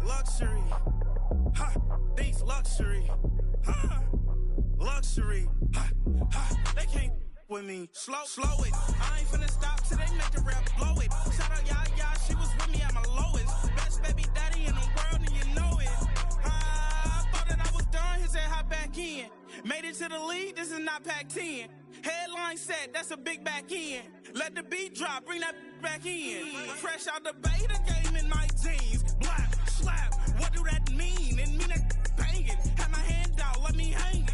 Luxury. Ha, these luxury. Ha, luxury. Ha, ha, they can't with me. Slow it. I ain't finna stop till they make the rap blow it. Shout out Yaya, she was with me at my lowest. Best baby daddy in the world and you know it. I thought that I was done, he said hop back in. Made it to the league, this is not Pac-10. Headline set, that's a big back end. Let the beat drop, bring that back in. Fresh out the beta game in my jeans. Black, slap, what do that mean? It mean that banging. Have my hand out, let me hang it.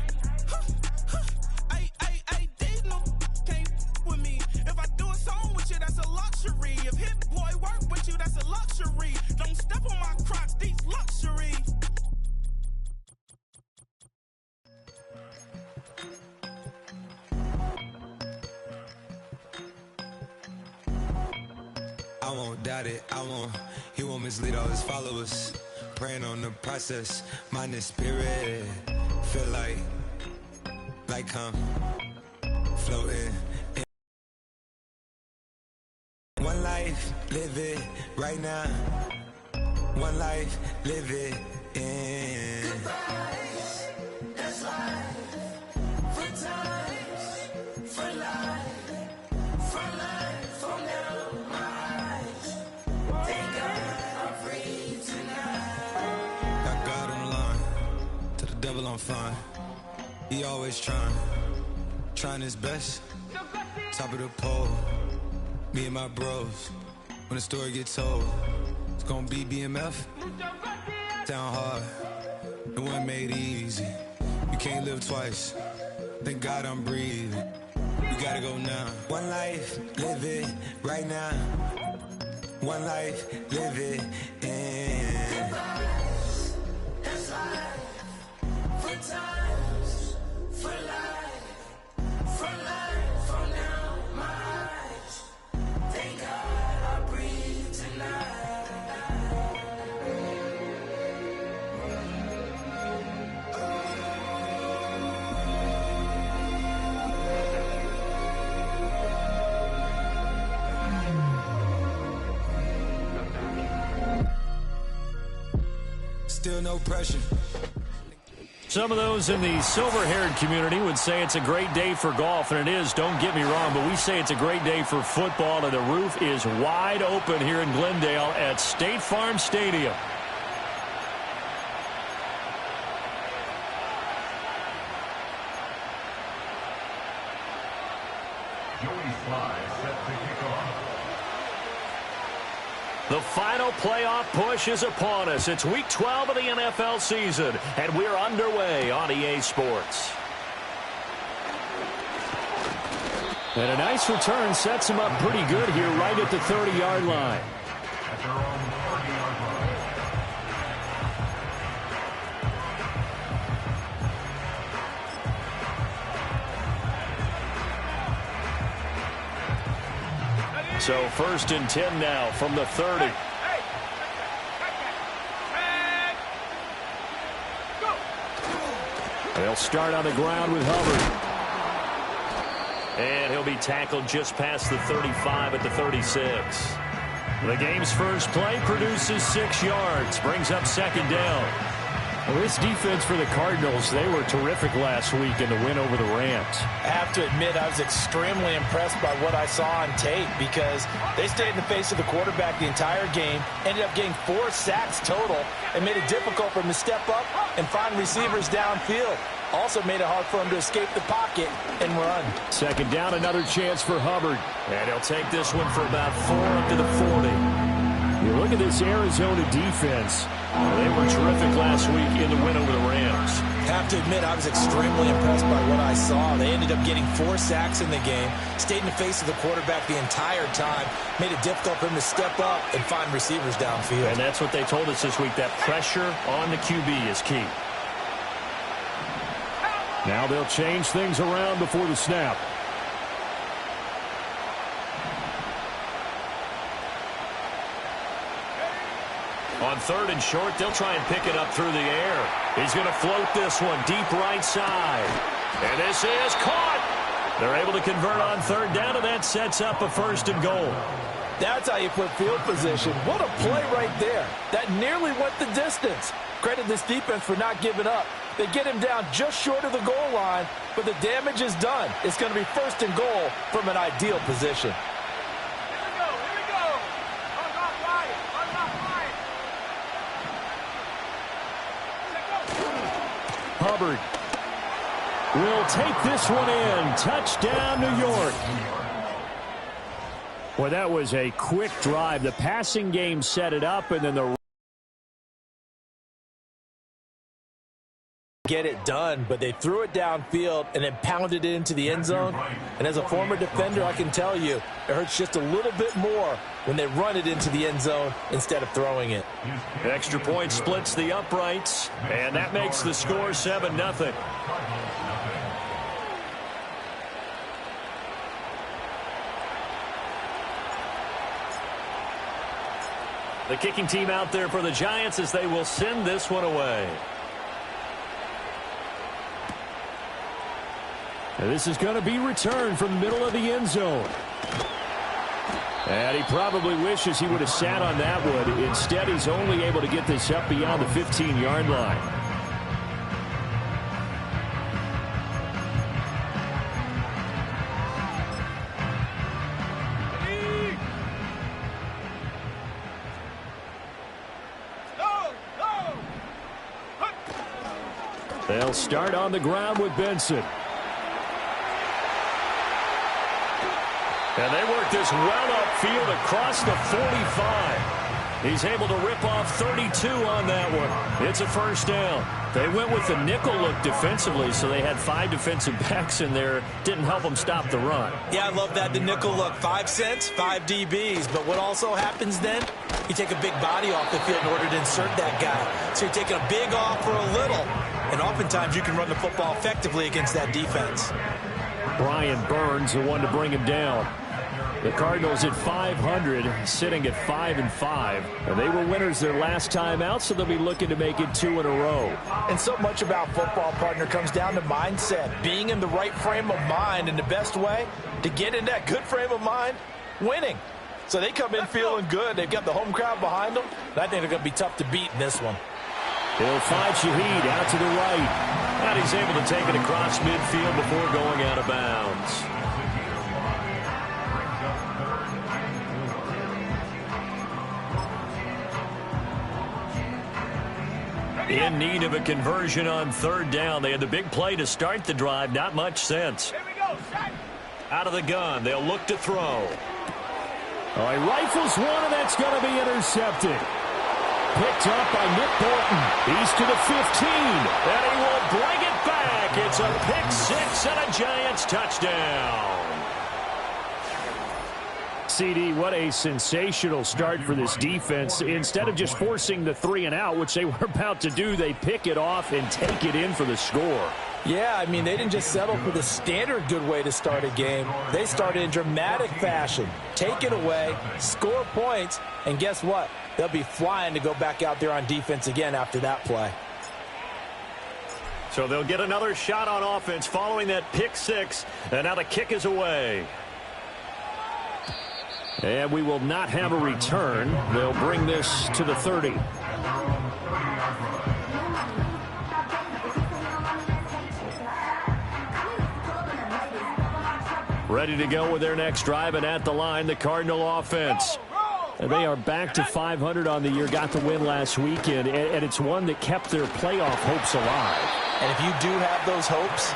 Ay, these no can't with me. If I do a song with you, that's a luxury. If Hit Boy work with you, that's a luxury. Don't step on my Crocs, these luxury. I won't doubt it, he won't mislead all his followers. Praying on the process, mind and spirit. Feel like I'm floating. One life, live it right now. One life, live it in. Goodbyes, that's life. For times, for life. For life, for now, my eyes. Thank God I'm free tonight. Got God on the line, to the devil I'm fine. He always trying his best. Top of the pole, me and my bros. When the story gets told, it's gonna be BMF. Down hard, it wasn't made easy. You can't live twice. Thank God I'm breathing. We gotta go now. One life, live it right now. One life, live it in. Goodbyes, that's life. For times, for life. For life, for now, my eyes. Thank God I breathe tonight. Still no pressure. Some of those in the silver-haired community would say it's a great day for golf, and it is, don't get me wrong, but we say it's a great day for football, and the roof is wide open here in Glendale at State Farm Stadium. Joey Sly set to kick off. The final playoff push is upon us. It's Week 12 of the NFL season, and we're underway on EA Sports. And a nice return sets him up pretty good here right at the 30-yard line. At their own 30-yard line. So 1st and 10 now from the 30. They'll start on the ground with Hubbard. And he'll be tackled just past the 35 at the 36. The game's first play produces 6 yards, brings up 2nd down. Well, this defense for the Cardinals, they were terrific last week in the win over the Rams. I have to admit, I was extremely impressed by what I saw on tape because they stayed in the face of the quarterback the entire game, ended up getting 4 sacks total, and made it difficult for him to step up and find receivers downfield. Also made it hard for him to escape the pocket and run. 2nd down, another chance for Hubbard. And he'll take this one for about 4 up to the 40. You look at this Arizona defense. They were terrific last week in the win over the Rams. Have to admit, I was extremely impressed by what I saw. They ended up getting 4 sacks in the game, stayed in the face of the quarterback the entire time, made it difficult for him to step up and find receivers downfield. And that's what they told us this week, that pressure on the QB is key. Now they'll change things around before the snap. On 3rd and short, they'll try and pick it up through the air. He's going to float this one deep right side. And this is caught. They're able to convert on 3rd down, and that sets up a 1st and goal. That's how you put field position. What a play right there. That nearly went the distance. Credit this defense for not giving up. They get him down just short of the goal line, but the damage is done. It's going to be 1st and goal from an ideal position. Hubbard will take this one in. Touchdown, New York. Well, that was a quick drive. The passing game set it up, and then the get it done, but they threw it downfield and then pounded it into the end zone. And as a former defender, I can tell you, it hurts just a little bit more when they run it into the end zone instead of throwing it. Extra point splits the uprights, and that makes the score 7-0. The kicking team out there for the Giants as they will send this one away. And this is going to be returned from the middle of the end zone. And he probably wishes he would have sat on that one. Instead, he's only able to get this up beyond the 15-yard line. They'll start on the ground with Benson. And they work this well upfield across the 45. He's able to rip off 32 on that one. It's a 1st down. They went with the nickel look defensively, so they had 5 defensive backs in there. Didn't help them stop the run. Yeah, I love that, the nickel look. 5 cents, 5 DBs. But what also happens then, you take a big body off the field in order to insert that guy. So you're taking a big off for a little. And oftentimes you can run the football effectively against that defense. Brian Burns, the one to bring him down. The Cardinals at 500, sitting at 5-5. And they were winners their last time out, so they'll be looking to make it 2 in a row. And so much about football, partner, comes down to mindset. Being in the right frame of mind, and the best way to get in that good frame of mind, winning. So they come in feeling good. They've got the home crowd behind them. And I think they're going to be tough to beat in this one. He'll find Shaheed out to the right. And he's able to take it across midfield before going out of bounds. In need of a conversion on 3rd down. They had the big play to start the drive. Not much sense. Out of the gun. They'll look to throw. Oh, he rifles one, and that's going to be intercepted. Picked up by Nick Bolton. He's to the 15. And he will bring it back. It's a pick 6 and a Giants touchdown. CD, what a sensational start for this defense. Instead of just forcing the 3-and-out, which they were about to do, they pick it off and take it in for the score. Yeah, I mean, they didn't just settle for the standard good way to start a game. They started in dramatic fashion. Take it away, score points, and guess what? They'll be flying to go back out there on defense again after that play. So they'll get another shot on offense following that pick 6, and now the kick is away. And we will not have a return. They'll bring this to the 30. Ready to go with their next drive, and at the line, the Cardinal offense. And they are back to 500 on the year, got the win last weekend, and it's one that kept their playoff hopes alive. And if you do have those hopes,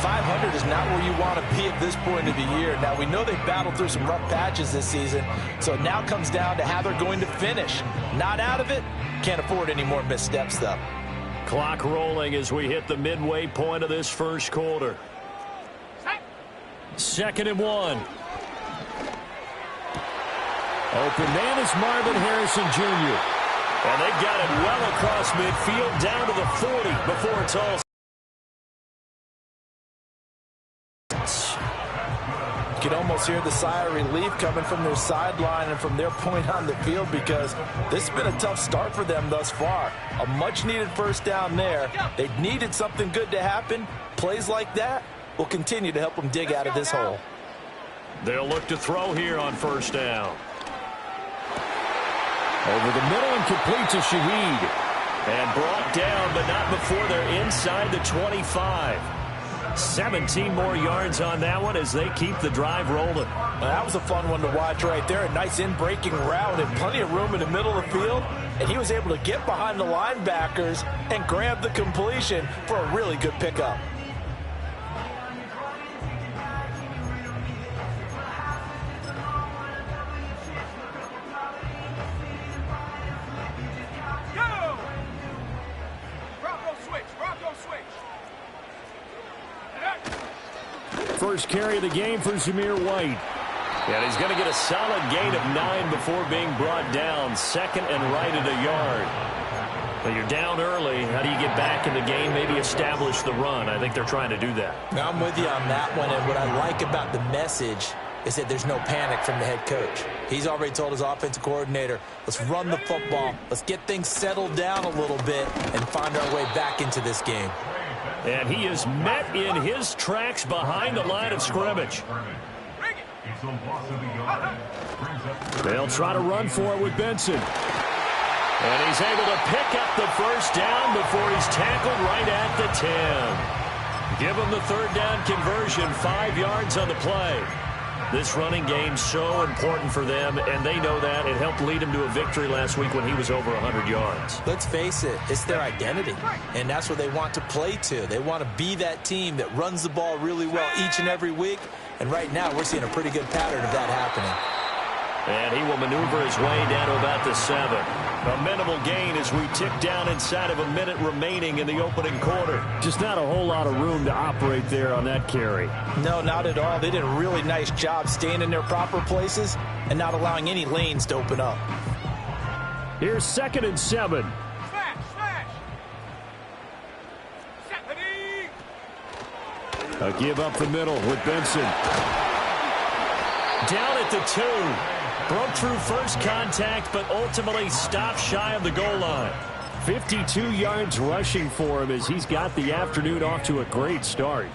500 is not where you want to be at this point of the year. Now, we know they've battled through some rough patches this season, so it now comes down to how they're going to finish. Not out of it, can't afford any more missteps, though. Clock rolling as we hit the midway point of this first quarter. 2nd and 1. Open man is Marvin Harrison Jr. And they got it well across midfield down to the 40 before it's all. You can almost hear the sigh of relief coming from their sideline and from their point on the field, because this has been a tough start for them thus far. A much-needed 1st down there. They needed something good to happen. Plays like that will continue to help them dig out of this hole. They'll look to throw here on 1st down. Over the middle and complete to Shaheed. And brought down, but not before they're inside the 25. 17 more yards on that one as they keep the drive rolling. Well, that was a fun one to watch right there. A nice in-breaking route and plenty of room in the middle of the field. And he was able to get behind the linebackers and grab the completion for a really good pickup. First carry of the game for Zamir White. And he's going to get a solid gain of 9 before being brought down. Second and right at a yard. But you're down early. How do you get back in the game? Maybe establish the run. I think they're trying to do that. Now, I'm with you on that one. And what I like about the message is that there's no panic from the head coach. He's already told his offensive coordinator, let's run the football. Let's get things settled down a little bit and find our way back into this game. And he is met in his tracks behind the line of scrimmage. They'll try to run for it with Benson. And he's able to pick up the first down before he's tackled right at the 10. Give him the third down conversion, 5 yards on the play. This running game so important for them, and they know that. It helped lead him to a victory last week when he was over 100 yards. Let's face it, it's their identity, and that's what they want to play to. They want to be that team that runs the ball really well each and every week, and right now we're seeing a pretty good pattern of that happening. And he will maneuver his way down to about the 7. A minimal gain as we tick down inside of a minute remaining in the opening quarter. Just not a whole lot of room to operate there on that carry. No, not at all. They did a really nice job staying in their proper places and not allowing any lanes to open up. Here's 2nd and 7. A give up the middle with Benson. Down at the 2. Broke through first contact, but ultimately stopped shy of the goal line. 52 yards rushing for him as he's got the afternoon off to a great start.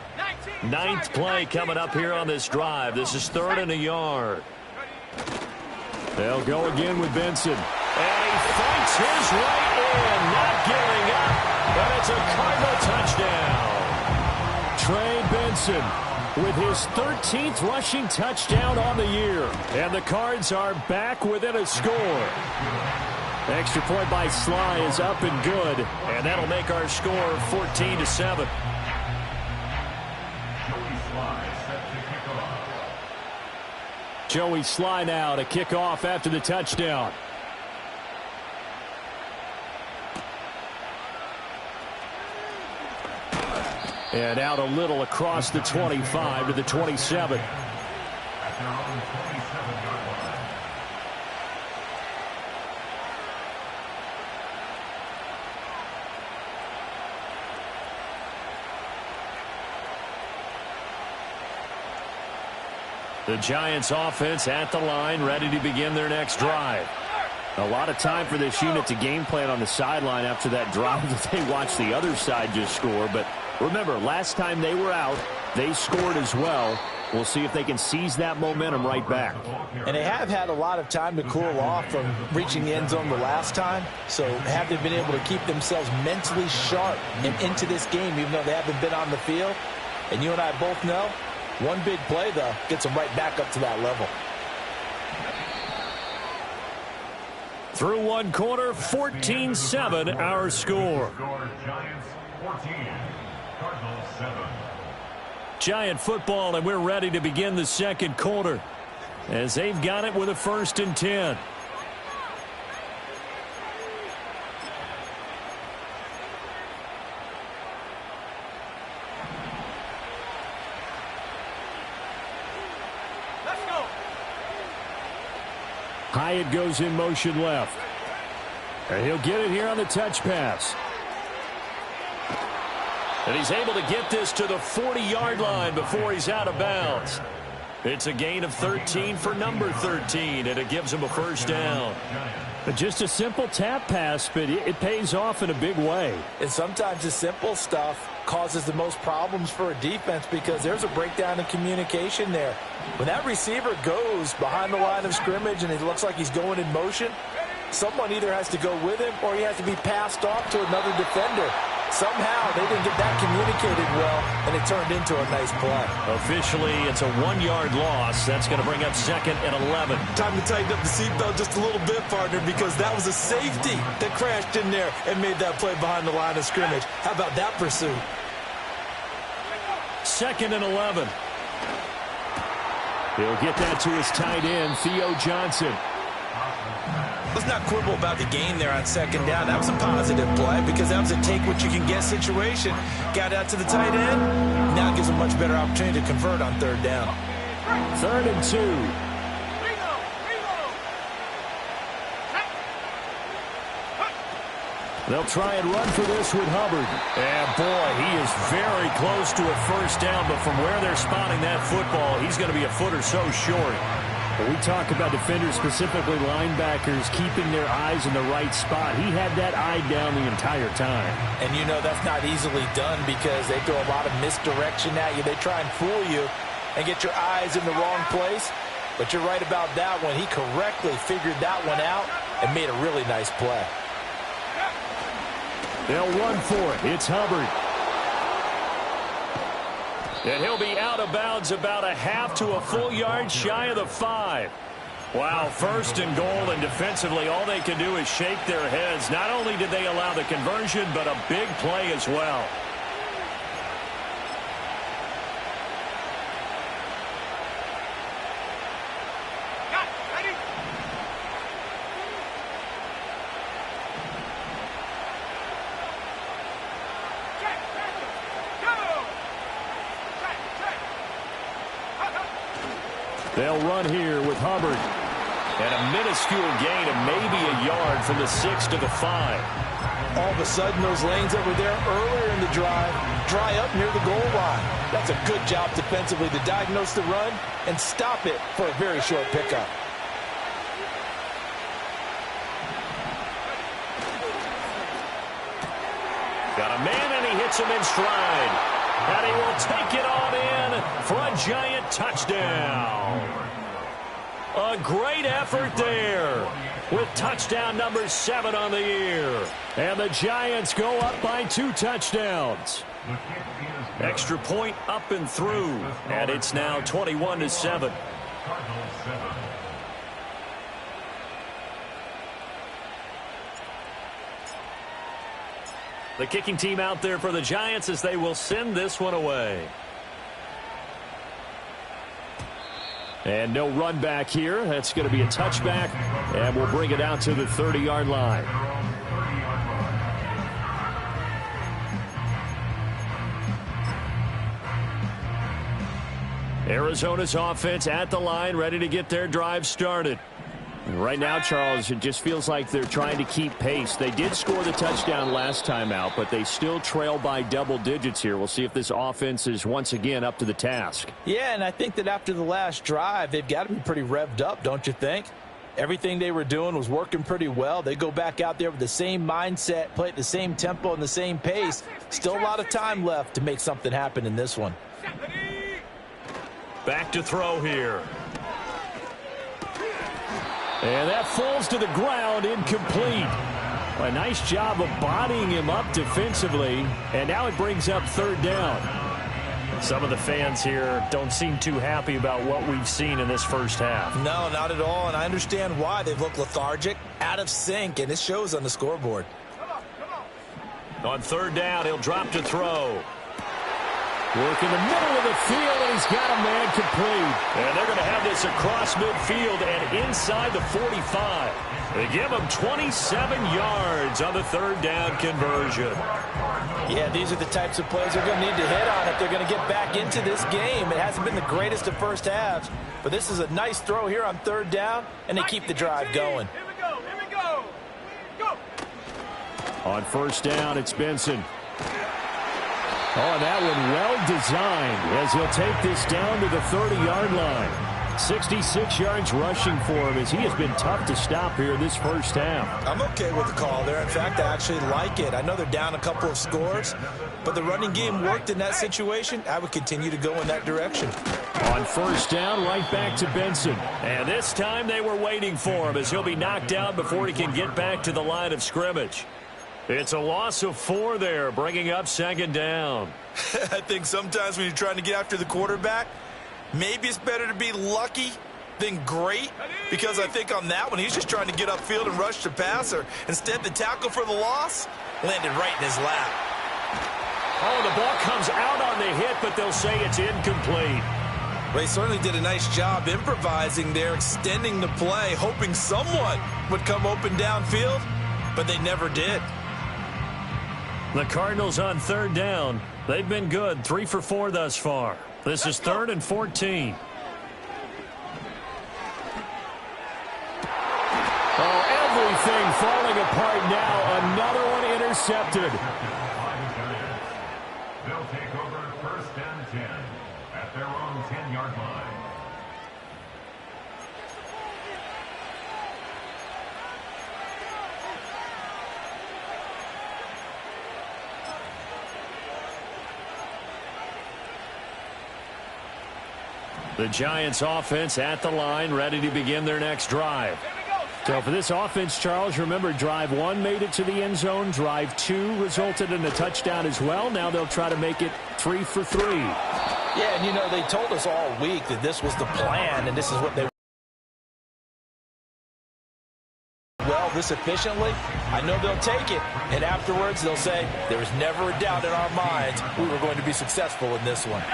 9th play coming up here on this drive. This is 3rd and a yard. They'll go again with Benson. And he fights his way in, not giving up. But it's a Cardinal touchdown. Trey Benson with his 13th rushing touchdown on the year. And the Cards are back within a score. Extra point by Sly is up and good. And that'll make our score 14-7. Joey Sly now to kick off after the touchdown. And out a little across the 25 to the 27. The Giants offense at the line, ready to begin their next drive. A lot of time for this unit to game plan on the sideline after that drive that they watched the other side just score. But remember, last time they were out, they scored as well. We'll see if they can seize that momentum right back. And they have had a lot of time to cool off from reaching the end zone the last time. So have they been able to keep themselves mentally sharp and into this game, even though they haven't been on the field? And you and I both know, one big play, though, gets them right back up to that level. Through one quarter, 14-7 our score. Giants 14, Cardinals 7. Giant football, and we're ready to begin the second quarter as they've got it with a 1st and 10. Let's go. Hyatt goes in motion left. And he'll get it here on the touch pass. And he's able to get this to the 40-yard line before he's out of bounds. It's a gain of 13 for number 13, and it gives him a first down. But just a simple tap pass, but it pays off in a big way. And sometimes the simple stuff causes the most problems for a defense because there's a breakdown in communication there. When that receiver goes behind the line of scrimmage and it looks like he's going in motion, someone either has to go with him or he has to be passed off to another defender. Somehow they didn't get that communicated well, and it turned into a nice play. Officially, it's a 1-yard loss. That's going to bring up 2nd and 11. Time to tighten up the seatbelt just a little bit, partner, because that was a safety that crashed in there and made that play behind the line of scrimmage. How about that pursuit? 2nd and 11. He'll get that to his tight end, Theo Johnson. Let's not quibble about the gain there on 2nd down. That was a positive play because that was a take-what-you-can-get situation. Got out to the tight end. Now gives a much better opportunity to convert on 3rd down. 3rd and 2. They'll try and run for this with Hubbard. And, boy, he is very close to a first down, but from where they're spotting that football, he's going to be a foot or so short. We talk about defenders, specifically linebackers, keeping their eyes in the right spot. He had that eye down the entire time. And you know that's not easily done because they throw a lot of misdirection at you. They try and fool you and get your eyes in the wrong place. But you're right about that one. He correctly figured that one out and made a really nice play. They'll run for it. It's Hubbard. And he'll be out of bounds about a half to a full yard shy of the 5. Wow, 1st and goal, and defensively all they can do is shake their heads. Not only did they allow the conversion, but a big play as well. They'll run here with Hubbard. And a minuscule gain of maybe a yard from the 6 to the 5. All of a sudden, those lanes that were there earlier in the drive dry up near the goal line. That's a good job defensively to diagnose the run and stop it for a very short pickup. Got a man, and he hits him in stride. And he will take it on in for a Giant touchdown. A great effort there with touchdown number 7 on the year. And the Giants go up by 2 touchdowns. Extra point up and through. And it's now 21-7. The kicking team out there for the Giants as they will send this one away. And no run back here. That's going to be a touchback. And we'll bring it out to the 30-yard line. Arizona's offense at the line, ready to get their drive started. Right now, Charles, it just feels like they're trying to keep pace. They did score the touchdown last time out, but they still trail by double digits here. We'll see if this offense is once again up to the task. Yeah, and I think that after the last drive, they've got to be pretty revved up, don't you think? Everything they were doing was working pretty well. They go back out there with the same mindset, play at the same tempo and the same pace. Still a lot of time left to make something happen in this one. Back to throw here. And that falls to the ground, incomplete. A nice job of bodying him up defensively. And now it brings up 3rd down. Some of the fans here don't seem too happy about what we've seen in this first half. No, not at all. And I understand why. They've looked lethargic, out of sync, and it shows on the scoreboard. On 3rd down, he'll drop to throw. Work in the middle of the field, and he's got a man complete. And they're going to have this across midfield and inside the 45. They give him 27 yards on the 3rd down conversion. Yeah, these are the types of plays they're going to need to hit on if they're going to get back into this game. It hasn't been the greatest of first halves, but this is a nice throw here on 3rd down, and they keep the drive going. Here we go. Here we go. Go. On 1st down, it's Benson. Oh, and that one well designed as he'll take this down to the 30-yard line. 66 yards rushing for him as he has been tough to stop here this first half. I'm okay with the call there. In fact, I actually like it. I know they're down a couple of scores, but the running game worked in that situation. I would continue to go in that direction. On first down, right back to Benson. And this time they were waiting for him as he'll be knocked out before he can get back to the line of scrimmage. It's a loss of 4 there, bringing up second down. I think sometimes when you're trying to get after the quarterback, maybe it's better to be lucky than great, because I think on that one he's just trying to get upfield and rush the passer. Instead, the tackle for the loss landed right in his lap. Oh, the ball comes out on the hit, but they'll say it's incomplete. They certainly did a nice job improvising there, extending the play, hoping someone would come open downfield, but they never did. The Cardinals on third down. They've been good, 3 for 4 thus far. This is 3rd and 14. Oh, everything falling apart now. Another one intercepted. They'll take over 1st and 10 at their own 10-yard line. The Giants offense at the line, ready to begin their next drive. So for this offense, Charles, remember, drive 1 made it to the end zone. Drive 2 resulted in a touchdown as well. Now they'll try to make it 3 for 3. Yeah, and you know, they told us all week that this was the plan, and this is what they this efficiently. I know they'll take it, and afterwards they'll say, there was never a doubt in our minds we were going to be successful in this one.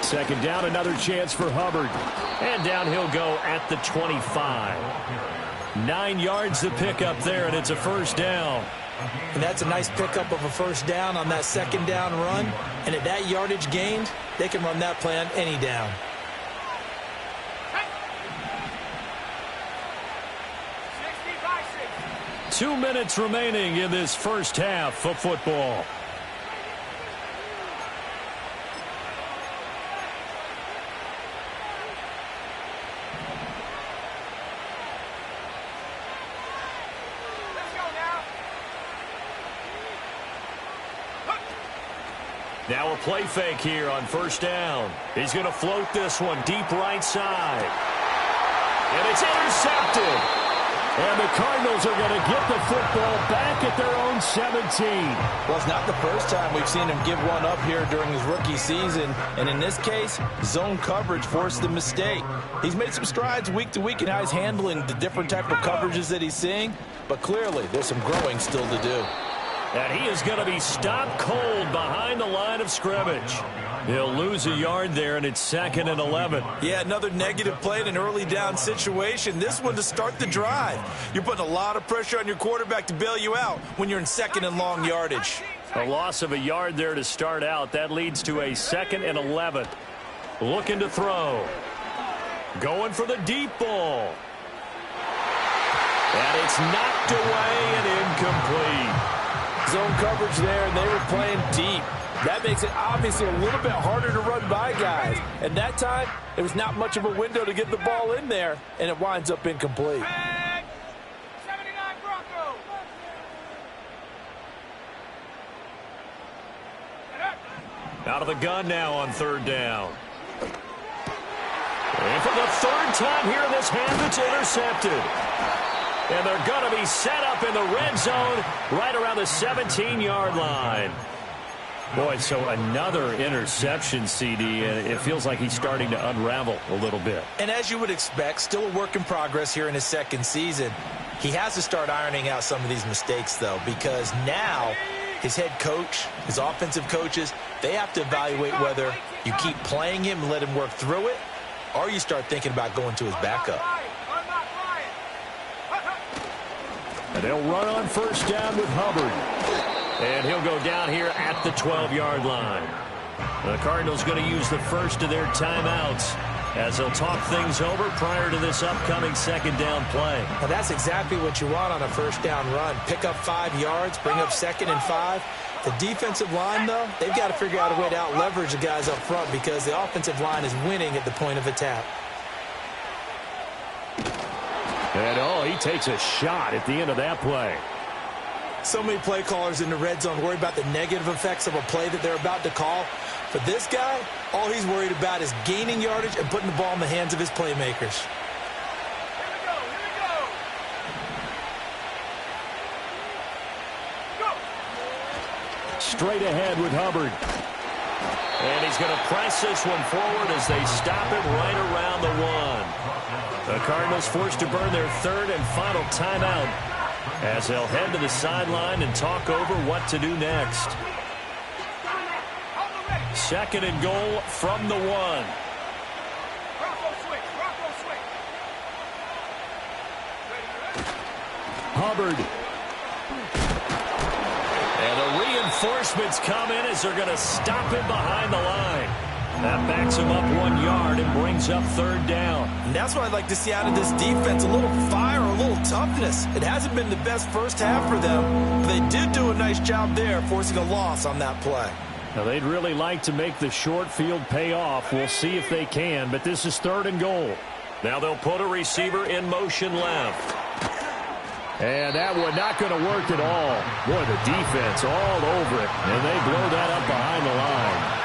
Second down, another chance for Hubbard. And down he'll go at the 25. 9 yards to pick up there, and it's a first down. And that's a nice pickup of a first down on that second down run. And at that yardage gained, they can run that play on any down. Hey. 2 minutes remaining in this first half of football. Now a play fake here on first down. He's going to float this one deep right side. And it's intercepted. And the Cardinals are going to get the football back at their own 17. Well, it's not the first time we've seen him give one up here during his rookie season. And in this case, zone coverage forced the mistake. He's made some strides week to week in how he's handling the different type of coverages that he's seeing. But clearly, there's some growing still to do. And he is going to be stopped cold behind the line of scrimmage. He'll lose a yard there, and it's 2nd and 11. Yeah, another negative play in an early down situation. This one to start the drive. You're putting a lot of pressure on your quarterback to bail you out when you're in 2nd and long yardage. A loss of a yard there to start out. That leads to a 2nd and 11. Looking to throw. Going for the deep ball. And it's knocked away and incomplete. Zone coverage there, and they were playing deep. That makes it obviously a little bit harder to run by guys. And that time, there was not much of a window to get the ball in there, and it winds up incomplete. 79 Broncos. Out of the gun now on third down. And for the 3rd time here in this half, it's intercepted. And they're going to be set up in the red zone right around the 17-yard line. Boy, so another interception, CD, and it feels like he's starting to unravel a little bit. And as you would expect, still a work in progress here in his 2nd season. He has to start ironing out some of these mistakes, though, because now his head coach, his offensive coaches, they have to evaluate whether you keep playing him and let him work through it, or you start thinking about going to his backup. And they'll run on first down with Hubbard. And he'll go down here at the 12-yard line. The Cardinals going to use the first of their timeouts as they'll talk things over prior to this upcoming 2nd down play. Now that's exactly what you want on a first down run. Pick up 5 yards, bring up 2nd and 5. The defensive line, though, they've got to figure out a way to out-leverage the guys up front because the offensive line is winning at the point of attack. And, he takes a shot at the end of that play. So many play callers in the red zone worry about the negative effects of a play that they're about to call. But this guy, all he's worried about is gaining yardage and putting the ball in the hands of his playmakers. Straight ahead with Hubbard. And he's going to press this one forward as they stop it right around the 1. The Cardinals forced to burn their third and final timeout as they'll head to the sideline and talk over what to do next. 2nd and goal from the 1. Hubbard. And the reinforcements come in as they're going to stop him behind the line. That backs him up 1 yard and brings up 3rd down. And that's what I'd like to see out of this defense, a little fire, a little toughness. It hasn't been the best first half for them, but they did do a nice job there, forcing a loss on that play. Now, they'd really like to make the short field pay off. We'll see if they can, but this is 3rd and goal. Now they'll put a receiver in motion left. And that one not going to work at all. Boy, the defense all over it, and they blow that up behind the line.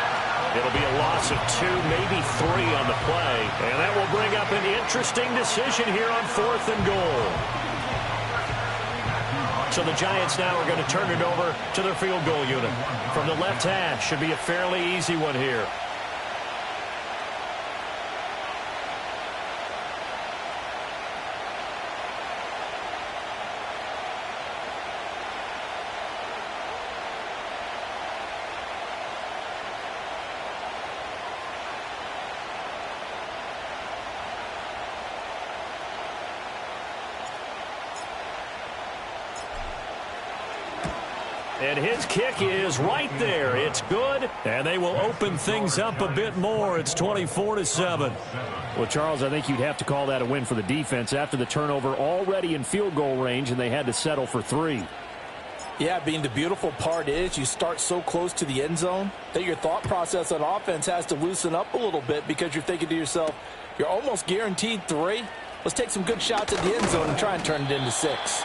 It'll be a loss of 2, maybe 3 on the play, and that will bring up an interesting decision here on 4th and goal. So the Giants now are going to turn it over to their field goal unit. From the left hash, should be a fairly easy one here. And his kick is right there. It's good, and they will open things up a bit more. It's 24-7. Well, Charles, I think you'd have to call that a win for the defense after the turnover already in field goal range, and they had to settle for 3. Yeah, Bean, the beautiful part is you start so close to the end zone that your thought process on offense has to loosen up a little bit because you're thinking to yourself, you're almost guaranteed 3. Let's take some good shots at the end zone and try and turn it into 6.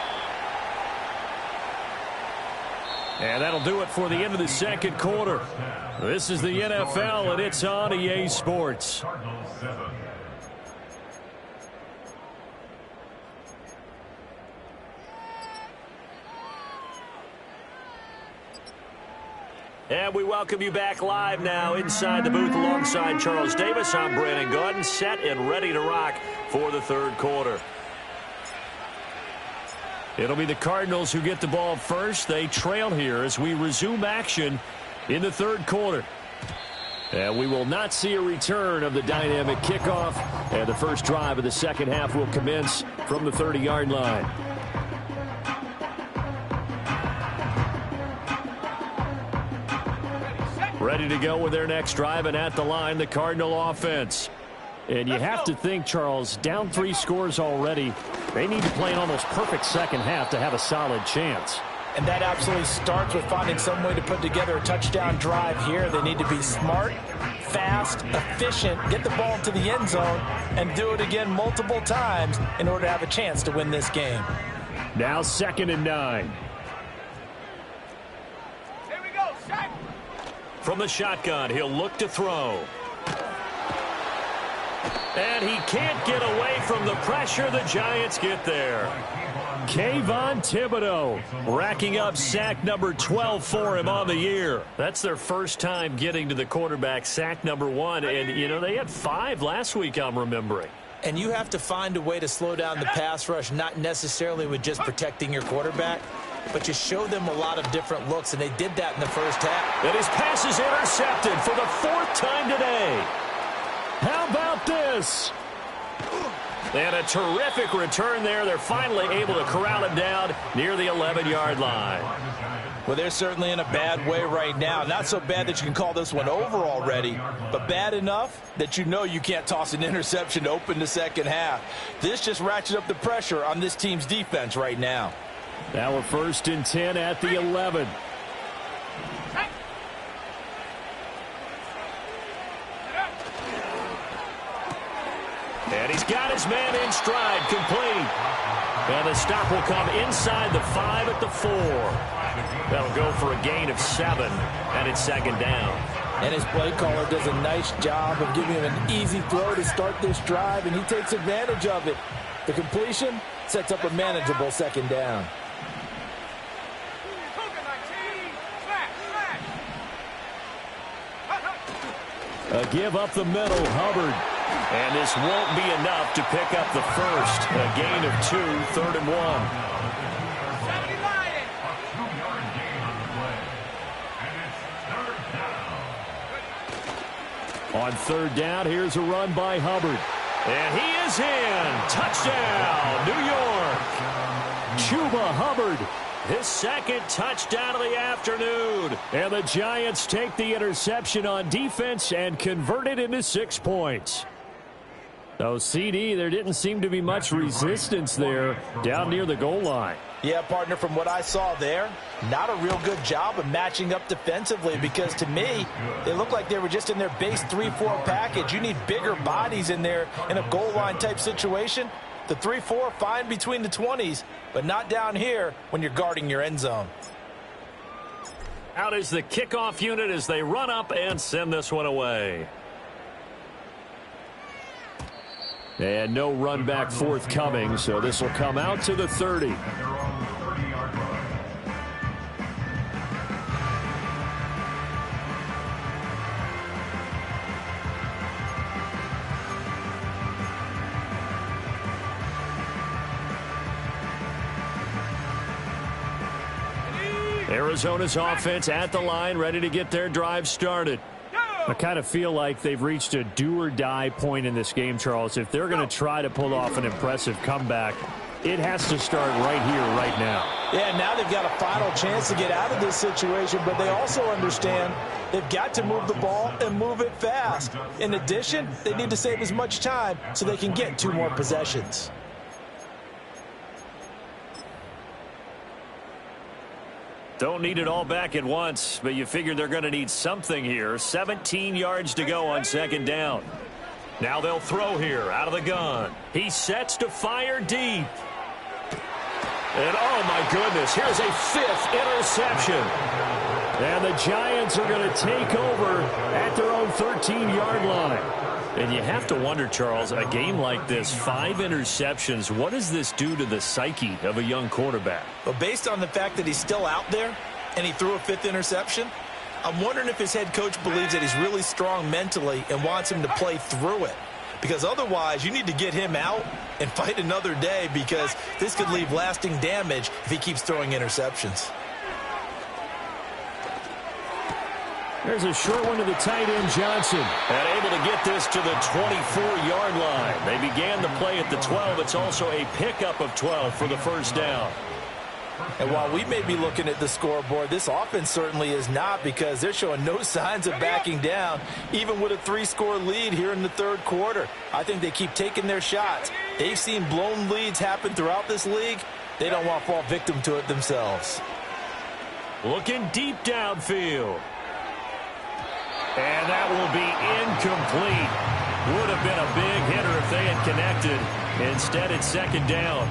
And that'll do it for the end of the second quarter. This is the NFL, and it's on EA Sports. And we welcome you back live now inside the booth alongside Charles Davis. I'm Brandon Gaudin, set and ready to rock for the third quarter. It'll be the Cardinals who get the ball first. They trail here as we resume action in the third quarter. And we will not see a return of the dynamic kickoff. And the first drive of the second half will commence from the 30-yard line. Ready to go with their next drive, and at the line, the Cardinal offense. And you have to think, Charles, down 3 scores already. They need to play an almost perfect second half to have a solid chance. And that absolutely starts with finding some way to put together a touchdown drive here. They need to be smart, fast, efficient, get the ball to the end zone, and do it again multiple times in order to have a chance to win this game. Now 2nd and 9. Here we go, shot. From the shotgun, he'll look to throw. And he can't get away from the pressure. The Giants get there. Kayvon Thibodeaux racking up sack number 12 for him on the year. That's their first time getting to the quarterback, sack number 1. And, you know, they had 5 last week, I'm remembering. And you have to find a way to slow down the pass rush, not necessarily with just protecting your quarterback, but you show them a lot of different looks, and they did that in the first half. And his pass is intercepted for the 4th time today. How about this? And a terrific return there. They're finally able to corral him down near the 11-yard line. Well, they're certainly in a bad way right now. Not so bad that you can call this one over already, but bad enough that you know you can't toss an interception to open the second half. This just ratchets up the pressure on this team's defense right now. Now we're 1st and 10 at the 11. And he's got his man in stride, complete. And the stop will come inside the 5 at the 4. That'll go for a gain of 7, and it's second down. And his play caller does a nice job of giving him an easy throw to start this drive, and he takes advantage of it. The completion sets up a manageable second down. A give up the middle, Hubbard. And this won't be enough to pick up the first. A gain of 2, 3rd and 1. On 3rd down, here's a run by Hubbard. And he is in. Touchdown, New York. Chuba Hubbard, his second touchdown of the afternoon. And the Giants take the interception on defense and convert it into 6 points. So, CD, there didn't seem to be much resistance there down near the goal line. Yeah, partner, from what I saw there, not a real good job of matching up defensively because, to me, they looked like they were just in their base 3-4 package. You need bigger bodies in there in a goal line type situation. The 3-4, fine between the 20s, but not down here when you're guarding your end zone. Out is the kickoff unit as they run up and send this one away. And no run back forthcoming, so this will come out to the 30. Arizona's offense at the line, ready to get their drive started. I kind of feel like they've reached a do-or-die point in this game, Charles. If they're going to try to pull off an impressive comeback, it has to start right here, right now. Yeah, now they've got a final chance to get out of this situation, but they also understand they've got to move the ball and move it fast. In addition, they need to save as much time so they can get 2 more possessions. Don't need it all back at once, but you figure they're going to need something here. 17 yards to go on 2nd down. Now they'll throw here out of the gun. He sets to fire deep. And oh my goodness, here's a 5th interception. And the Giants are going to take over at their own 13-yard line. And you have to wonder, Charles, a game like this, 5 interceptions, what does this do to the psyche of a young quarterback? Well, based on the fact that he's still out there and he threw a 5th interception, I'm wondering if his head coach believes that he's really strong mentally and wants him to play through it. Because otherwise, you need to get him out and fight another day because this could leave lasting damage if he keeps throwing interceptions. There's a short one to the tight end, Johnson. And able to get this to the 24-yard line. They began the play at the 12. It's also a pickup of 12 for the first down. And while we may be looking at the scoreboard, this offense certainly is not because they're showing no signs of backing down, even with a 3-score lead here in the 3rd quarter. I think they keep taking their shots. They've seen blown leads happen throughout this league. They don't want to fall victim to it themselves. Looking deep downfield. And that will be incomplete. Would have been a big hitter if they had connected. Instead, it's 2nd down.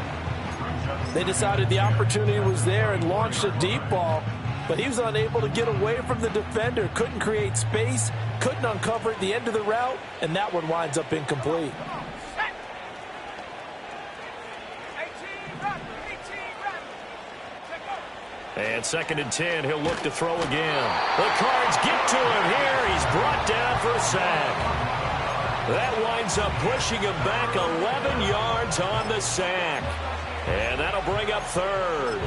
They decided the opportunity was there and launched a deep ball, but he was unable to get away from the defender, couldn't create space, couldn't uncover at the end of the route, and that one winds up incomplete. And 2nd and 10, he'll look to throw again. The Cards get to him here. He's brought down for a sack. That winds up pushing him back 11 yards on the sack. And that'll bring up 3rd.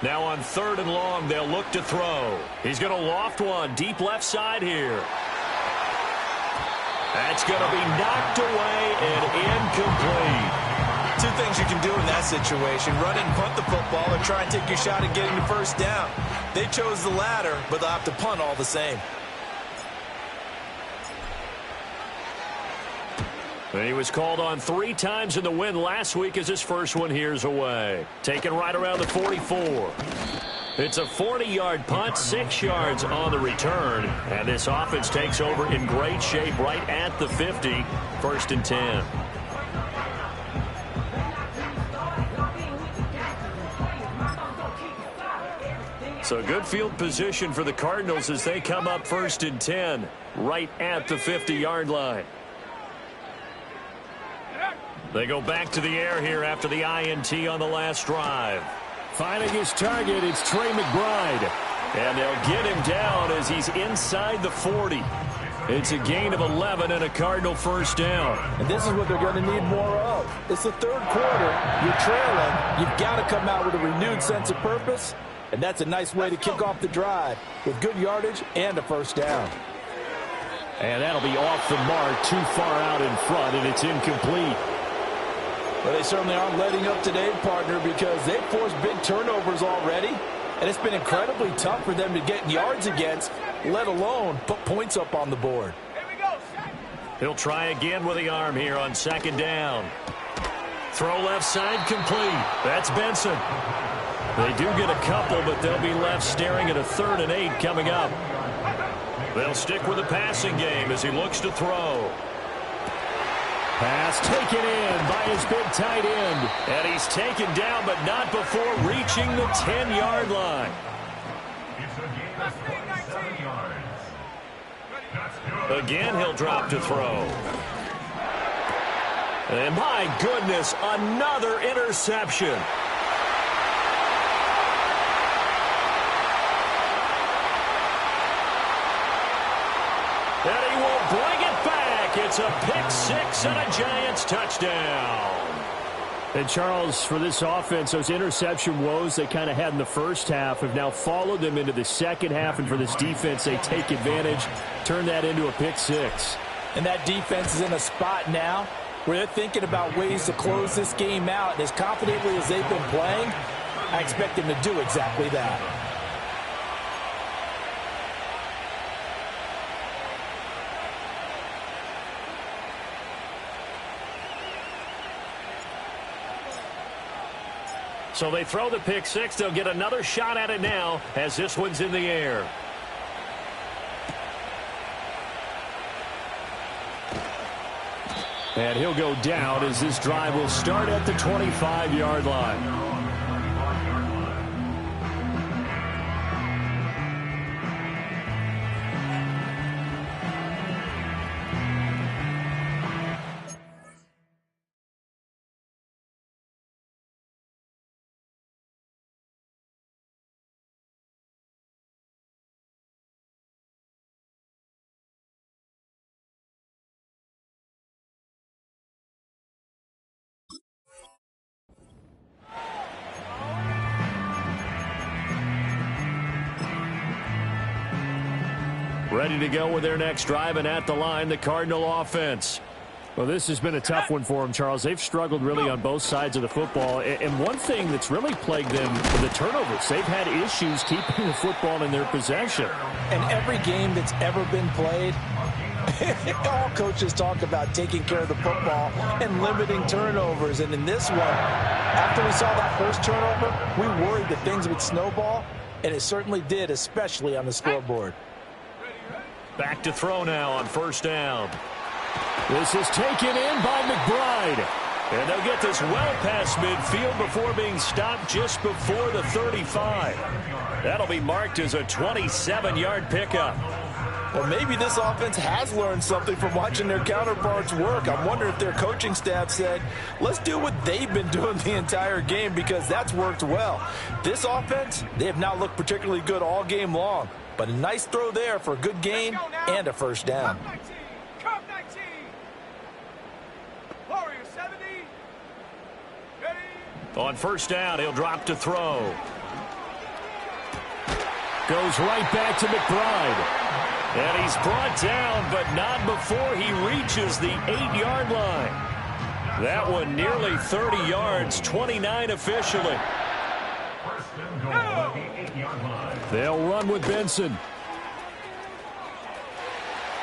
Now on 3rd and long, they'll look to throw. He's going to loft one deep left side here. That's going to be knocked away and incomplete. two things you can do in that situation. Run it and punt the football or try and take your shot at getting the first down. They chose the latter, but they'll have to punt all the same. And he was called on 3 times in the win last week as his first one here's away. Taken right around the 44. It's a 40-yard punt, 6 yards on the return. And this offense takes over in great shape right at the 50. 1st and 10. So good field position for the Cardinals as they come up 1st and 10 right at the 50-yard line. They go back to the air here after the INT on the last drive. Finding his target, it's Trey McBride. And they'll get him down as he's inside the 40. It's a gain of 11 and a Cardinal first down. And this is what they're going to need more of. It's the 3rd quarter. You're trailing. You've got to come out with a renewed sense of purpose. And that's a nice way to kick off the drive with good yardage and a first down. And that'll be off the mark, too far out in front, and it's incomplete. Well, they certainly aren't letting up today, partner, because they've forced big turnovers already. And it's been incredibly tough for them to get yards against, let alone put points up on the board. He'll try again with the arm here on 2nd down. Throw left side complete. That's Benson. They do get a couple, but they'll be left staring at a 3rd and 8 coming up. They'll stick with the passing game as he looks to throw. Pass taken in by his big tight end. And he's taken down, but not before reaching the 10-yard line. Again, he'll drop to throw. And my goodness, another interception. And he will bring it back. It's a pick-6 and a Giants touchdown. And, Charles, for this offense, those interception woes they kind of had in the first half have now followed them into the second half. And for this defense, they take advantage, turn that into a pick-6. And that defense is in a spot now where they're thinking about ways to close this game out. And as confidently as they've been playing, I expect them to do exactly that. So they throw the pick-6. They'll get another shot at it now as this one's in the air. And he'll go down as this drive will start at the 25-yard line. Ready to go with their next drive, and at the line, the Cardinal offense. Well, this has been a tough one for them, Charles. They've struggled really on both sides of the football. And one thing that's really plagued them are the turnovers. They've had issues keeping the football in their possession. And every game that's ever been played, all coaches talk about taking care of the football and limiting turnovers. And in this one, after we saw that first turnover, we worried that things would snowball, and it certainly did, especially on the scoreboard. Back to throw now on first down. This is taken in by McBride. And they'll get this well past midfield before being stopped just before the 35. That'll be marked as a 27-yard pickup. Well, maybe this offense has learned something from watching their counterparts work. I'm wondering if their coaching staff said, let's do what they've been doing the entire game, because that's worked well. This offense, they have not looked particularly good all game long. But a nice throw there for a good gain and a first down. Cup 19. Warrior 70. Ready. On first down, he'll drop to throw. Goes right back to McBride. And he's brought down, but not before he reaches the 8-yard line. That one nearly 30 yards, 29 officially. First and goal at the 8-yard line. They'll run with Benson.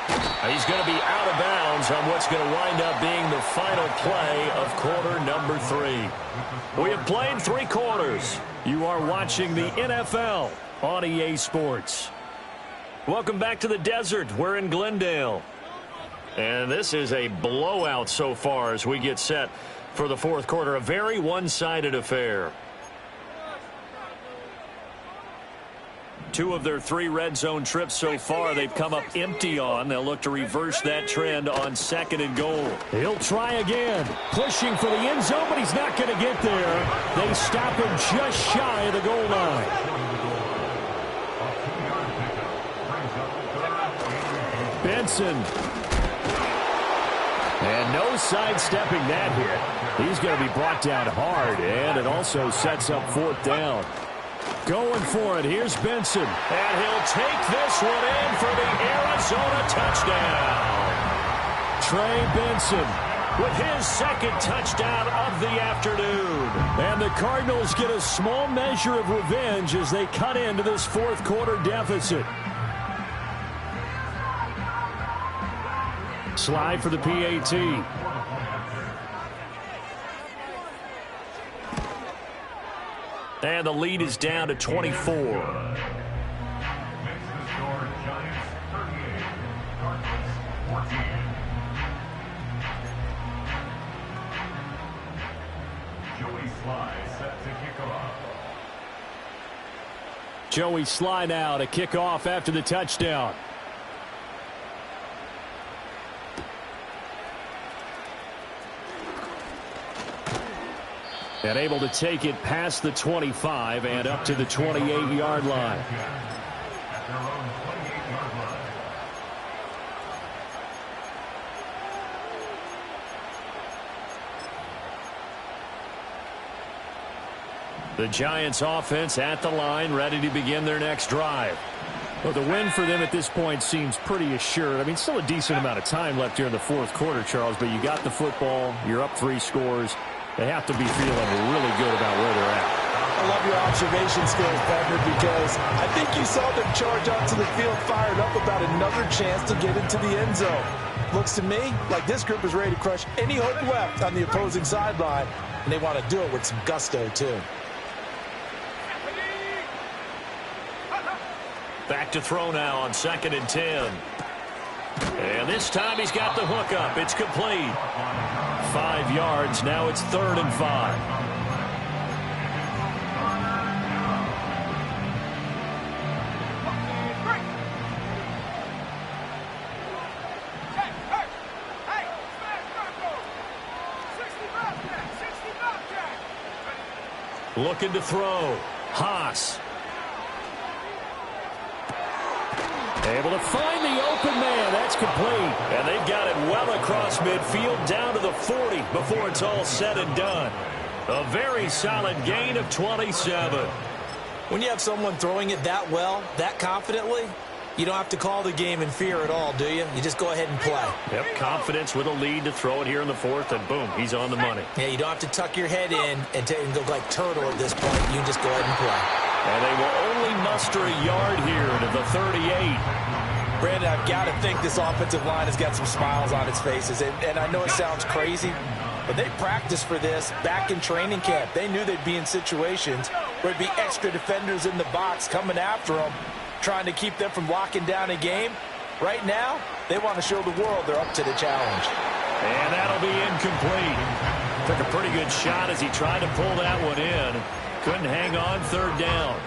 He's going to be out of bounds on what's going to wind up being the final play of quarter number 3. We have played 3 quarters. You are watching the NFL on EA Sports. Welcome back to the desert. We're in Glendale. And this is a blowout so far as we get set for the fourth quarter. A very one-sided affair. 2 of their 3 red zone trips so far they've come up empty on. They'll look to reverse that trend on 2nd and goal. He'll try again. Pushing for the end zone, but he's not going to get there. They stop him just shy of the goal line. Benson. And no sidestepping that hit. He's going to be brought down hard, and it also sets up 4th down. Going for it. Here's Benson. And he'll take this one in for the Arizona touchdown. Trey Benson with his 2nd touchdown of the afternoon. And the Cardinals get a small measure of revenge as they cut into this fourth quarter deficit. Slide for the PAT. And the lead is down to 24. Makes the score Giants 38, Cardinals 14. Joey Sly set to kick off. Joey Sly now to kick off after the touchdown. And able to take it past the 25 and up to the 28-yard line. At their own 28-yard line. The Giants offense at the line, ready to begin their next drive. Well, the win for them at this point seems pretty assured. I mean, still a decent amount of time left here in the fourth quarter, Charles, but you got the football, you're up 3 scores. They have to be feeling really good about where they're at. I love your observation skills, Pepper, because I think you saw them charge onto the field fired up about another chance to get into the end zone. Looks to me like this group is ready to crush any hope left on the opposing sideline, and they want to do it with some gusto, too. Back to throw now on 2nd and 10. And this time he's got the hook up. It's complete. 5 yards. Now it's 3rd and 5. Looking to throw. Haas. Able to find the open man. That's complete. And they've got it well across midfield down to the 40 before it's all said and done. A very solid gain of 27. When you have someone throwing it that well, that confidently, you don't have to call the game in fear at all, do you? You just go ahead and play. Yep, confidence with a lead to throw it here in the fourth, and boom, he's on the money. Yeah, you don't have to tuck your head in and go like turtle at this point. You can just go ahead and play. And they will only muster a yard here to the 38. Brandon, I've got to think this offensive line has got some smiles on its faces. And I know it sounds crazy, but they practiced for this back in training camp. They knew they'd be in situations where there'd be extra defenders in the box coming after them, trying to keep them from locking down a game. Right now, they want to show the world they're up to the challenge. And that'll be incomplete. Took a pretty good shot as he tried to pull that one in. Couldn't hang on, 3rd down.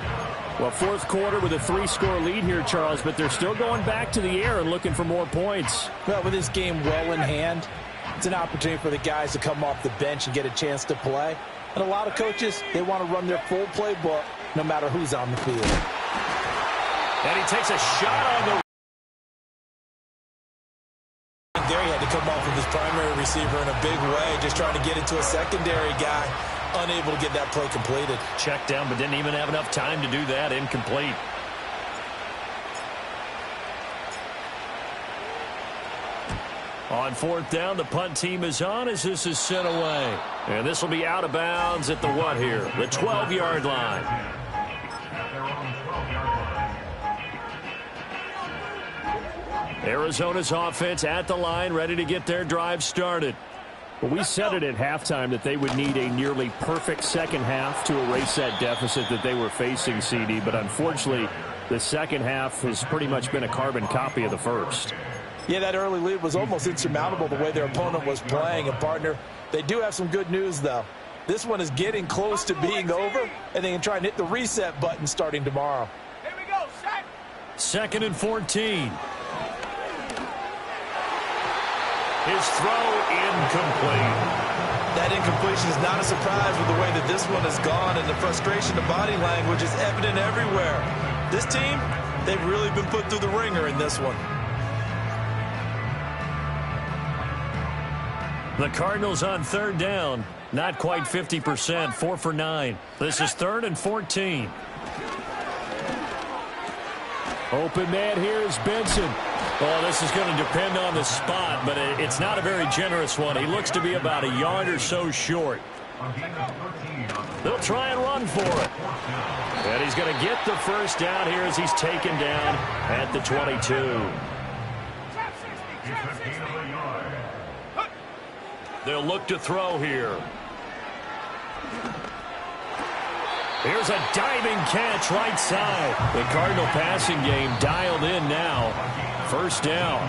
Well, fourth quarter with a 3-score lead here, Charles, but they're still going back to the air and looking for more points. Well, with this game well in hand, it's an opportunity for the guys to come off the bench and get a chance to play. And a lot of coaches, they want to run their full playbook no matter who's on the field. And he takes a shot on the... There he had to come off with his primary receiver in a big way, just trying to get into a secondary guy. Unable to get that play completed. Checked down, but didn't even have enough time to do that. Incomplete. On fourth down, the punt team is on as this is sent away. And this will be out of bounds at the what here? The 12-yard line. Arizona's offense at the line, ready to get their drive started. Well, we said it at halftime that they would need a nearly perfect second half to erase that deficit that they were facing, CD. But unfortunately, the second half has pretty much been a carbon copy of the first. Yeah, that early lead was almost insurmountable the way their opponent was playing. And, partner, they do have some good news, though. This one is getting close to being over, and they can try and hit the reset button starting tomorrow. Here we go, set. 2nd and 14. His throw incomplete. That incompletion is not a surprise with the way that this one has gone, and the frustration of body language is evident everywhere. This team, they've really been put through the ringer in this one. The Cardinals on third down. Not quite 50%, 4 for 9. This is 3rd and 14. Open man here is Benson. Well, this is going to depend on the spot, but it's not a very generous one. He looks to be about a yard or so short. They'll try and run for it. And he's going to get the first down here as he's taken down at the 22. They'll look to throw here. Here's a diving catch right side. The Cardinal passing game dialed in now. First down.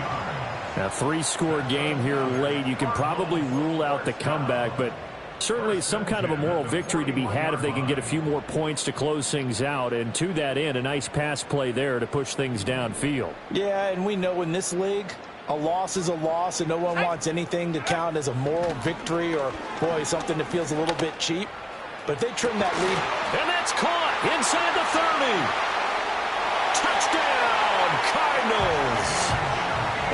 A 3-score game here late. You can probably rule out the comeback, but certainly some kind of a moral victory to be had if they can get a few more points to close things out. And to that end, a nice pass play there to push things downfield. Yeah, and we know in this league, a loss is a loss, and no one wants anything to count as a moral victory or, boy, something that feels a little bit cheap. But they trim that lead. And that's caught inside the 30. Touchdown, Cardinals.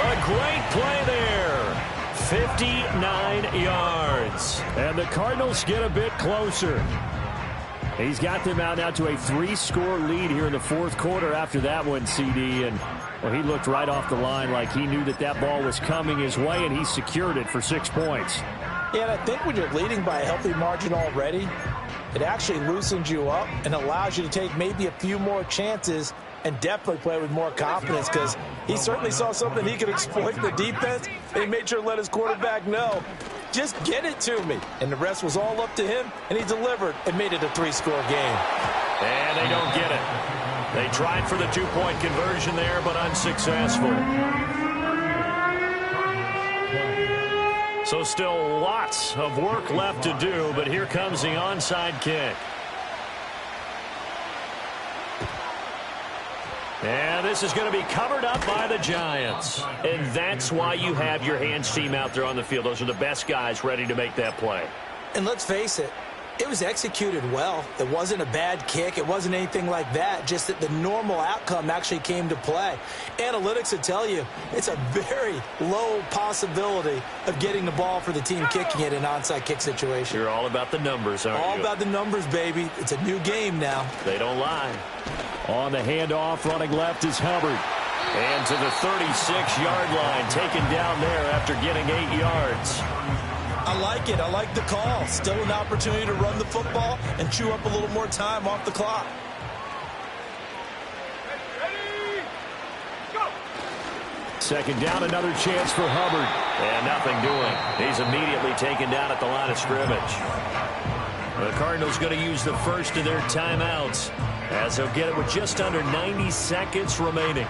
A great play there. 59 yards. And the Cardinals get a bit closer. He's got them out now to a 3-score lead here in the fourth quarter after that one, CD. And well, he looked right off the line like he knew that that ball was coming his way, and he secured it for 6 points. Yeah, and I think when you're leading by a healthy margin already, it actually loosens you up and allows you to take maybe a few more chances and definitely play with more confidence, because he certainly saw something he could exploit in the defense, and he made sure to let his quarterback know, just get it to me. And the rest was all up to him, and he delivered and made it a 3-score game. And they don't get it. They tried for the 2-point conversion there, but unsuccessful. So still lots of work left to do, but here comes the onside kick. And this is going to be covered up by the Giants. And that's why you have your hands team out there on the field. Those are the best guys ready to make that play. And let's face it, it was executed well. It wasn't a bad kick. It wasn't anything like that. Just that the normal outcome actually came to play. Analytics would tell you it's a very low possibility of getting the ball for the team kicking it in an onside kick situation. You're all about the numbers, aren't you? All about the numbers, baby. It's a new game now. They don't lie. On the handoff, running left is Hubbard. And to the 36-yard line, taken down there after getting 8 yards. I like it. I like the call. Still an opportunity to run the football and chew up a little more time off the clock. Ready, go. Second down, another chance for Hubbard. And nothing doing. He's immediately taken down at the line of scrimmage. The Cardinals going to use the first of their timeouts, as they'll get it with just under 90 seconds remaining.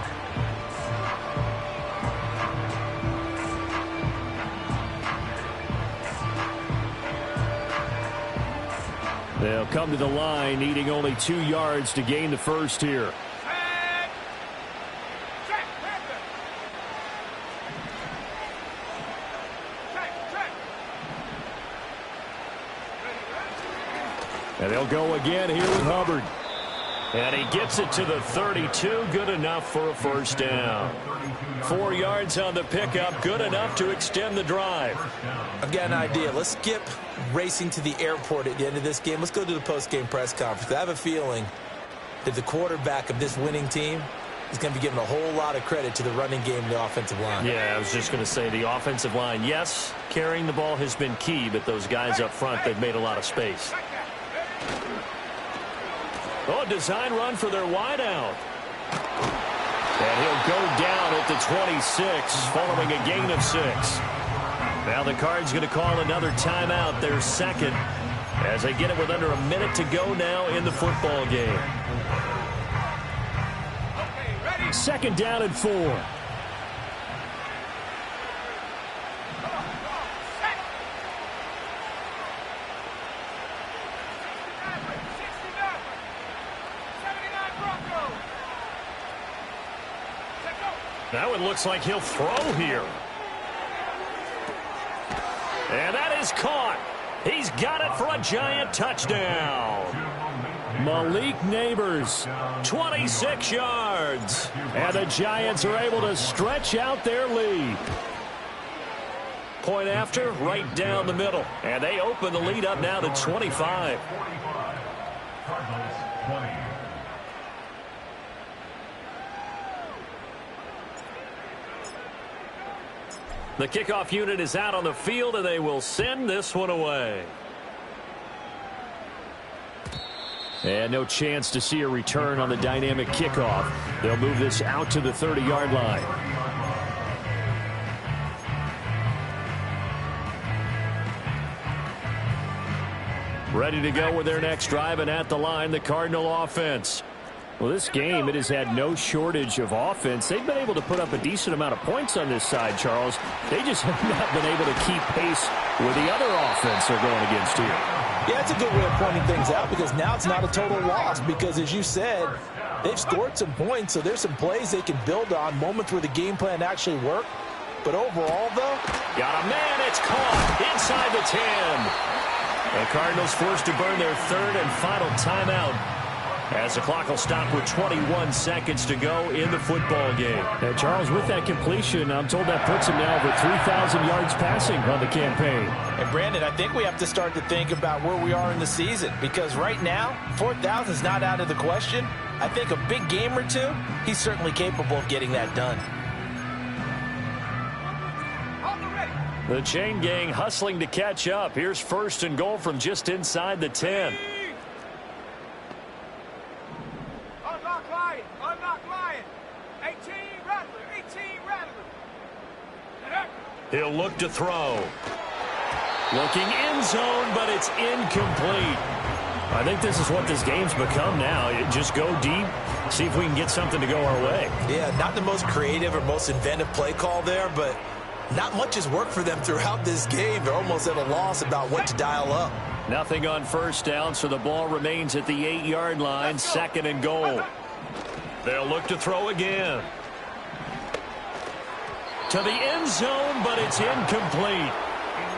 They'll come to the line, needing only 2 yards to gain the first here. And they'll go again here with Hubbard. And he gets it to the 32. Good enough for a first down. 4 yards on the pickup. Good enough to extend the drive. I've got an idea. Let's skip racing to the airport at the end of this game. Let's go to the post-game press conference. I have a feeling that the quarterback of this winning team is going to be given a whole lot of credit to the running game and the offensive line. Yeah, I was just going to say the offensive line, yes, carrying the ball has been key, but those guys up front, they've made a lot of space. Oh, design run for their wideout. And he'll go down at the 26 following a gain of 6. Now the Cards going to call another timeout, their second, as they get it with under a minute to go now in the football game. Second down and 4. Now it looks like he'll throw here. And that is caught. He's got it for a Giant touchdown. Malik Neighbors, 26 yards. And the Giants are able to stretch out their lead. Point after, right down the middle. And they open the lead up now to 25. Cardinals 20. The kickoff unit is out on the field, and they will send this one away. And no chance to see a return on the dynamic kickoff. They'll move this out to the 30-yard line. Ready to go with their next drive, and at the line, the Cardinal offense. Well, this game, it has had no shortage of offense. They've been able to put up a decent amount of points on this side, Charles. They just have not been able to keep pace with the other offense they're going against here. Yeah, it's a good way of pointing things out because now it's not a total loss because, as you said, they've scored some points, so there's some plays they can build on, moments where the game plan actually worked. But overall, though, got a man. It's caught inside the 10. The Cardinals forced to burn their third and final timeout, as the clock will stop with 21 seconds to go in the football game. And Charles, with that completion, I'm told that puts him now over 3,000 yards passing on the campaign. And Brandon, I think we have to start to think about where we are in the season, because right now, 4,000 is not out of the question. I think a big game or two, he's certainly capable of getting that done. The chain gang hustling to catch up. Here's first and goal from just inside the 10. He'll look to throw. Looking end zone, but it's incomplete. I think this is what this game's become now. You just go deep, see if we can get something to go our way. Yeah, not the most creative or most inventive play call there, but not much has worked for them throughout this game. They're almost at a loss about what to dial up. Nothing on first down, so the ball remains at the 8-yard line, second and goal. They'll look to throw again. To the end zone, but it's incomplete.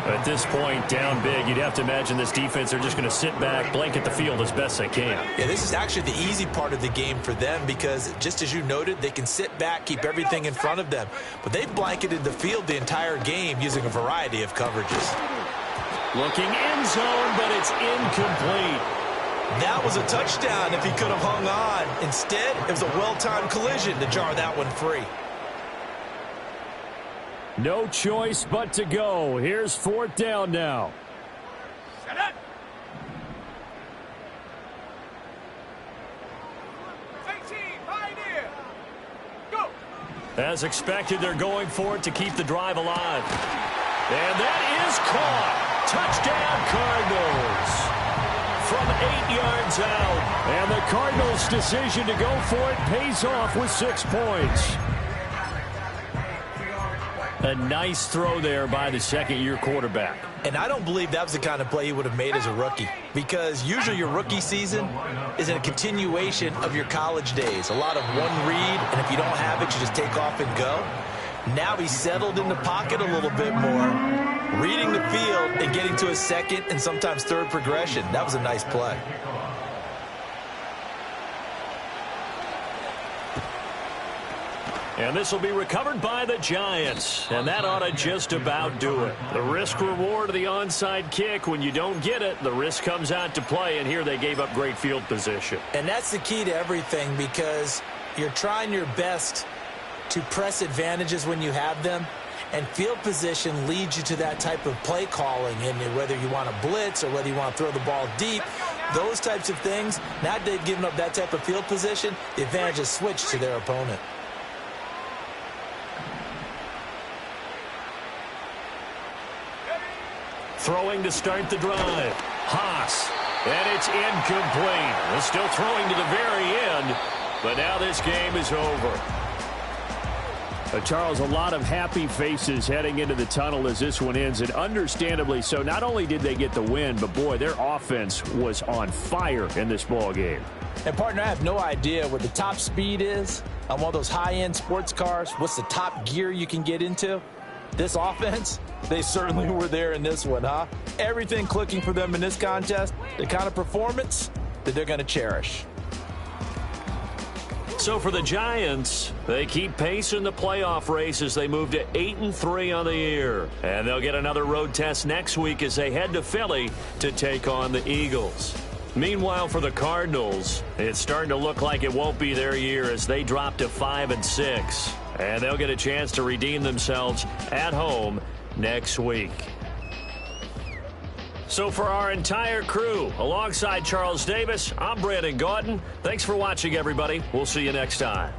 At this point, down big, you'd have to imagine this defense are just going to sit back, blanket the field as best they can. Yeah, this is actually the easy part of the game for them because, just as you noted, they can sit back, keep everything in front of them. But they've blanketed the field the entire game using a variety of coverages. Looking end zone, but it's incomplete. That was a touchdown if he could have hung on. Instead, it was a well-timed collision to jar that one free. No choice but to go. Here's fourth down now. Set up. 18, pioneer. Go. As expected, they're going for it to keep the drive alive. And that is caught. Touchdown, Cardinals. From 8 yards out. And the Cardinals' decision to go for it pays off with 6 points. A nice throw there by the second-year quarterback. And I don't believe that was the kind of play he would have made as a rookie, because usually your rookie season is a continuation of your college days. A lot of one read, and if you don't have it, you just take off and go. Now he's settled in the pocket a little bit more, reading the field and getting to his second and sometimes third progression. That was a nice play. And this will be recovered by the Giants. And that ought to just about do it. The risk-reward of the onside kick, when you don't get it, the risk comes out to play. And here they gave up great field position. And that's the key to everything, because You're trying your best to press advantages when you have them, and field position leads you to that type of play calling. And whether you want to blitz or whether you want to throw the ball deep, those types of things, now that they've given up that type of field position, the advantage is switched to their opponent. Throwing to start the drive. Haas. And it's incomplete. They're still throwing to the very end, but now this game is over. Charles, a lot of happy faces heading into the tunnel as this one ends, and understandably so. Not only did they get the win, but boy, their offense was on fire in this ball game. And partner, I have no idea what the top speed is on one of those high-end sports cars. What's the top gear you can get into? This offense, they certainly were there in this one, huh? Everything clicking for them in this contest, the kind of performance that they're going to cherish. So for the Giants, they keep pace in the playoff race as they move to 8-3 on the year. And they'll get another road test next week as they head to Philly to take on the Eagles. Meanwhile, for the Cardinals, it's starting to look like it won't be their year as they drop to 5-6. And they'll get a chance to redeem themselves at home next week. So for our entire crew, alongside Charles Davis, I'm Brandon Gaudin. Thanks for watching, everybody. We'll see you next time.